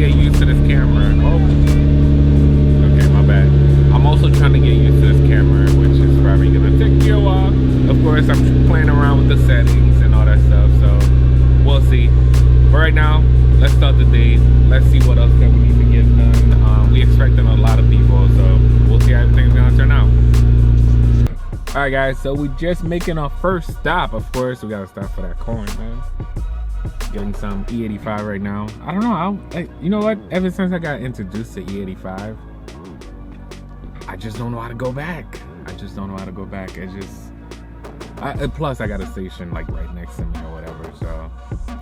get used to this camera. Oh, okay, my bad. I'm also trying to get used to this camera, which is probably gonna take me a while. Of course, I'm playing around with the settings and all that stuff, so we'll see. But right now, let's start the day. Let's see what else that we need to get done. We expecting a lot of people, so we'll see how everything's gonna turn out. All right, guys, so we just making our first stop. Of course, we gotta stop for that corn, man. Getting some E85 right now. I don't know, you know what? Ever since I got introduced to E85, I just don't know how to go back. It's just, plus I got a station like right next to me or whatever, so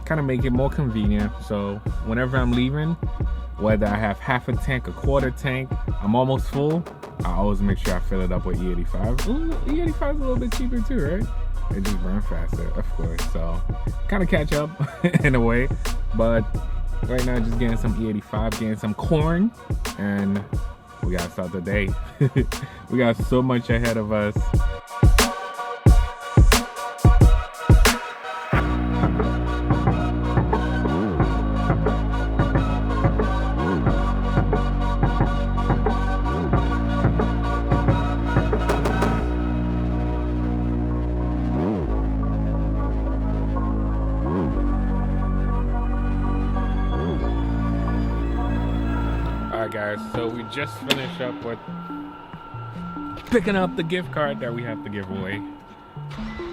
kind of make it more convenient. So whenever I'm leaving, whether I have half a tank, a quarter tank, I'm almost full, I always make sure I fill it up with E85. Ooh, E85 is a little bit cheaper too, right? It just burns faster, of course, so kind of catch up in a way. But right now, just getting some E85, getting some corn, and we gotta start the day. We got so much ahead of us. Alright guys, so we just finished up with picking up the gift card that we have to give away.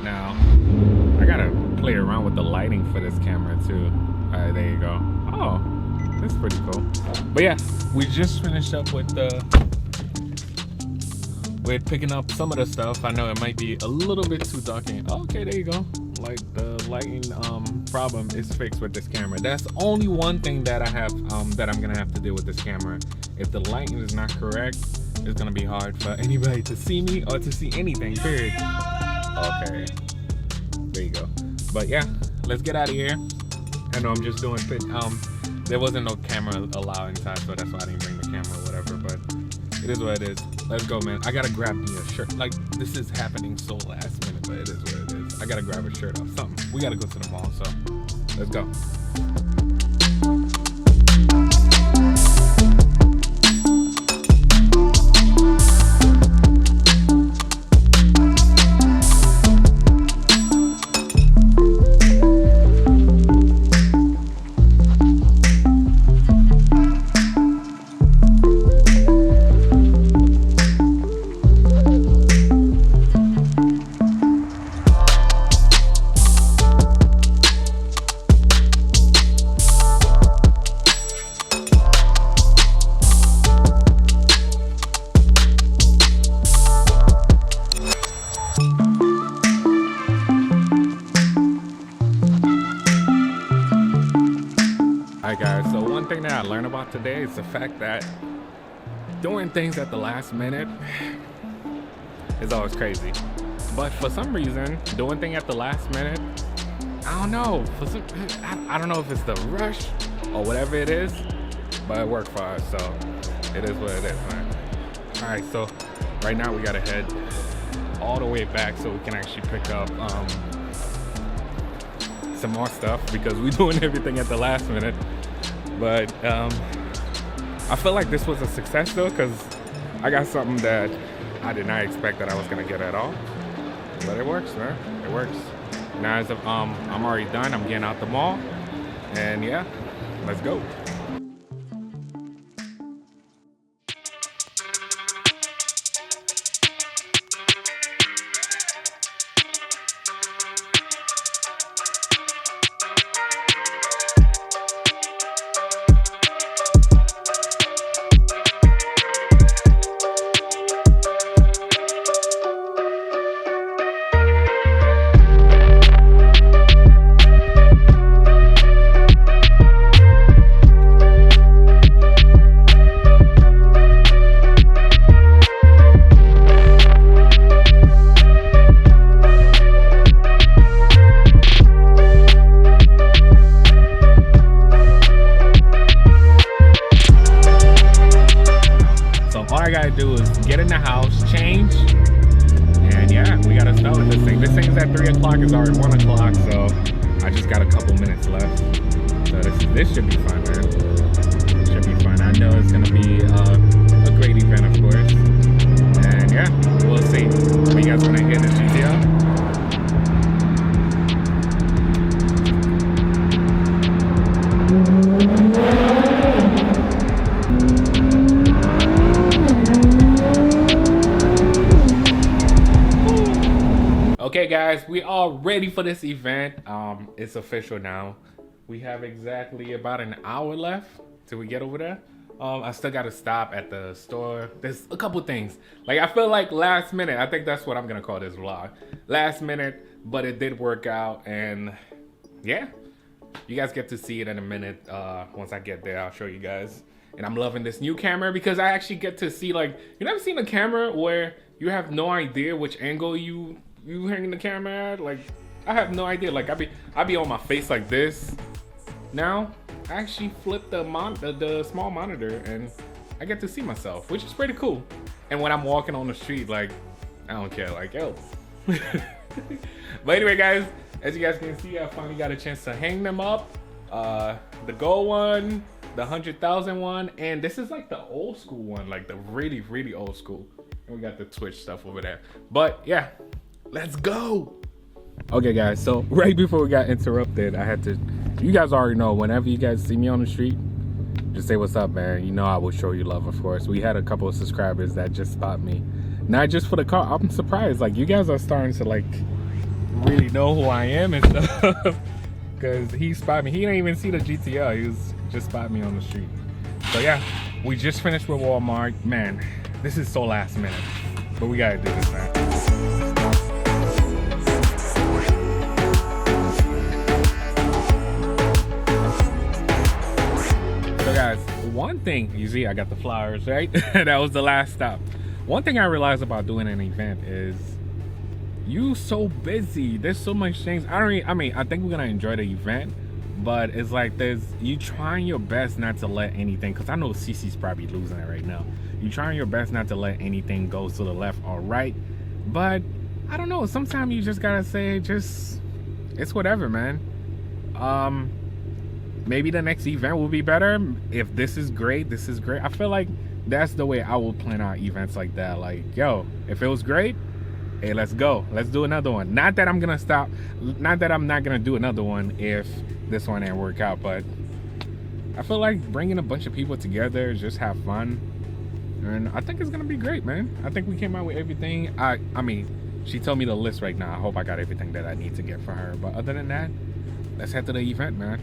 Now, I gotta play around with the lighting for this camera too. Alright, there you go. Oh, that's pretty cool. But yeah, we just finished up with picking up some of the stuff. I know it might be a little bit too dark. Okay, there you go. Like the lighting problem is fixed with this camera. That's only one thing that I have that I'm gonna have to deal with this camera. If the lighting is not correct, it's gonna be hard for anybody to see me or to see anything, period. Okay, there you go. But yeah, let's get out of here. I know I'm just doing there wasn't no camera allowed inside, so that's why I didn't bring the camera or whatever, but it is what it is. Let's go, man. I gotta grab me a shirt. Like, this is happening so last minute, but it is what it is. I gotta grab a shirt or something. We gotta go to the mall, so let's go. Alright guys, so one thing that I learned about today is the fact that doing things at the last minute is always crazy. But for some reason, doing things at the last minute, I don't know. I don't know if it's the rush or whatever it is, but it worked for us, so it is what it is, man. Alright, so right now we gotta head all the way back so we can actually pick up some more stuff because we're doing everything at the last minute. But I feel like this was a success though, because I got something that I did not expect that I was gonna get at all. But it works, man. It works. Now as of, I'm already done. I'm getting out the mall, and yeah, let's go. I gotta do is get in the house, change, and yeah, we gotta start with this thing. This thing's at 3 o'clock, it's already 1 o'clock, so I just got a couple minutes left. So this should be fun, man. guys, we are ready for this event. It's official now. We have exactly about an hour left till we get over there. I still gotta stop at the store. There's a couple things. Like, I feel like last minute, I think that's what I'm gonna call this vlog. Last minute, but it did work out, and yeah. You guys get to see it in a minute. Once I get there, I'll show you guys. And I'm loving this new camera because I actually get to see, like, you never seen a camera where you have no idea which angle you hanging the camera at? Like, I have no idea. Like, I be on my face like this. Now, I actually flip the small monitor and I get to see myself, which is pretty cool. And when I'm walking on the street, like, I don't care, like, yo. But anyway, guys, as you guys can see, I finally got a chance to hang them up. The gold one, the 100,000 one, and this is like the old school one, like the really, really old school. And we got the Twitch stuff over there. But yeah, let's go. Okay, guys, so right before we got interrupted, I had to, you guys already know, whenever you guys see me on the street, just say what's up, man. You know I will show you love, of course. We had a couple of subscribers that just spot me. Not just for the car. I'm surprised. Like, you guys are starting to, like, really know who I am and stuff. Because he spotted me. He didn't even see the GTL. He was just spotted me on the street. So yeah, we just finished with Walmart. Man, this is so last minute, but we gotta do this, man. So guys, one thing, you see I got the flowers, right? That was the last stop. One thing I realized about doing an event is you so busy. There's so much things. I mean, I think we're gonna enjoy the event, but it's like you trying your best not to let anything, because I know CC's probably losing it right now. You trying your best not to let anything go to the left or right, but I don't know, sometimes you just gotta say, it's whatever, man. Maybe the next event will be better. If this is great, this is great. I feel like that's the way I will plan out events like that. Like, yo, if it was great, hey, let's go. Let's do another one. Not that I'm gonna stop. Not that I'm not gonna do another one if this one didn't work out. But I feel like bringing a bunch of people together, just have fun, and I think it's gonna be great, man. I think we came out with everything. I mean, she told me the list right now. I hope I got everything that I need to get for her. But other than that, let's head to the event, man.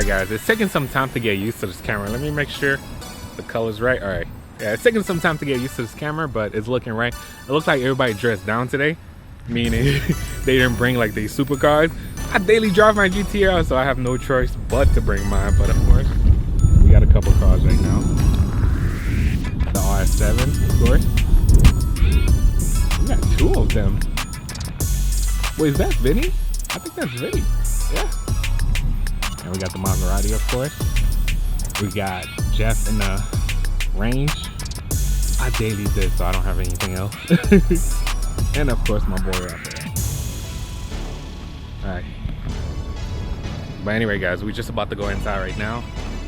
Guys, it's taking some time to get used to this camera. Let me make sure the color's right. All right, yeah, it's taking some time to get used to this camera, but it's looking right. It looks like everybody dressed down today, meaning they didn't bring like these supercars. I daily drive my GTR, so I have no choice but to bring mine. But of course, we got a couple cars right now. The RS7, of course. We got two of them. Wait, is that Vinny? I think that's Vinny. Yeah. And we got the Maserati, of course. We got Jeff in the Range. I daily did, so I don't have anything else. And of course, my boy right there. Alright. But anyway, guys, we're just about to go inside right now.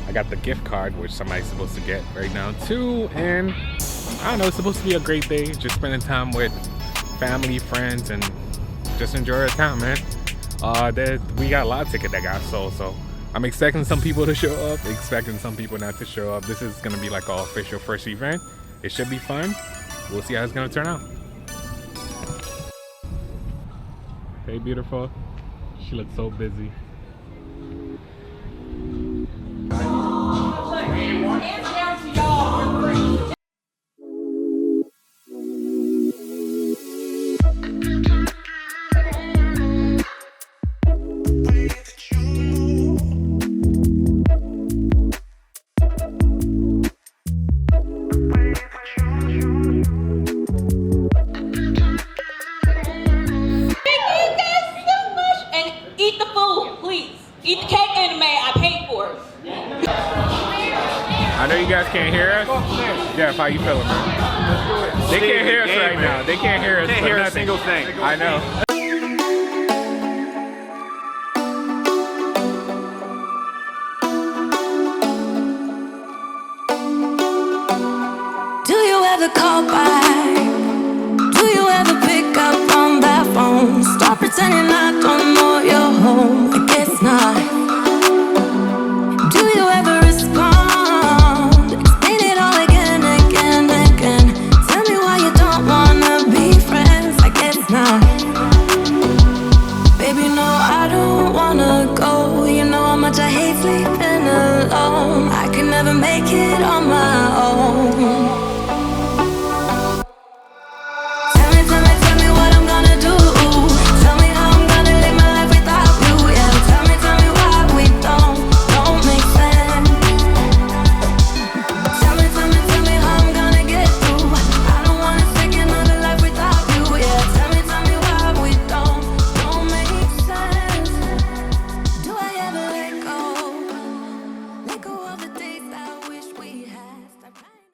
I got the gift card, which somebody's supposed to get right now too. And I don't know, it's supposed to be a great day. Just spending time with family, friends, and just enjoy our time, man. We got a lot of tickets that got sold, so I'm expecting some people to show up, expecting some people not to show up. This is gonna be like our official first event. It should be fun. We'll see how it's gonna turn out. Hey, beautiful. She looks so busy. I know you guys can't hear us. Jeff, how you feeling, man? Let's do it. They can't hear us right now. They can't hear us. Can't hear nothing. a single thing. I know. Do you ever call back? Do you ever pick up on that phone? Stop pretending I don't know you're home. I guess not. Do you ever respond? Explain it all again, again, again. Tell me why you don't wanna be friends. I guess not. Baby, no, I don't wanna go. You know how much I hate sleeping alone. I can never make it on my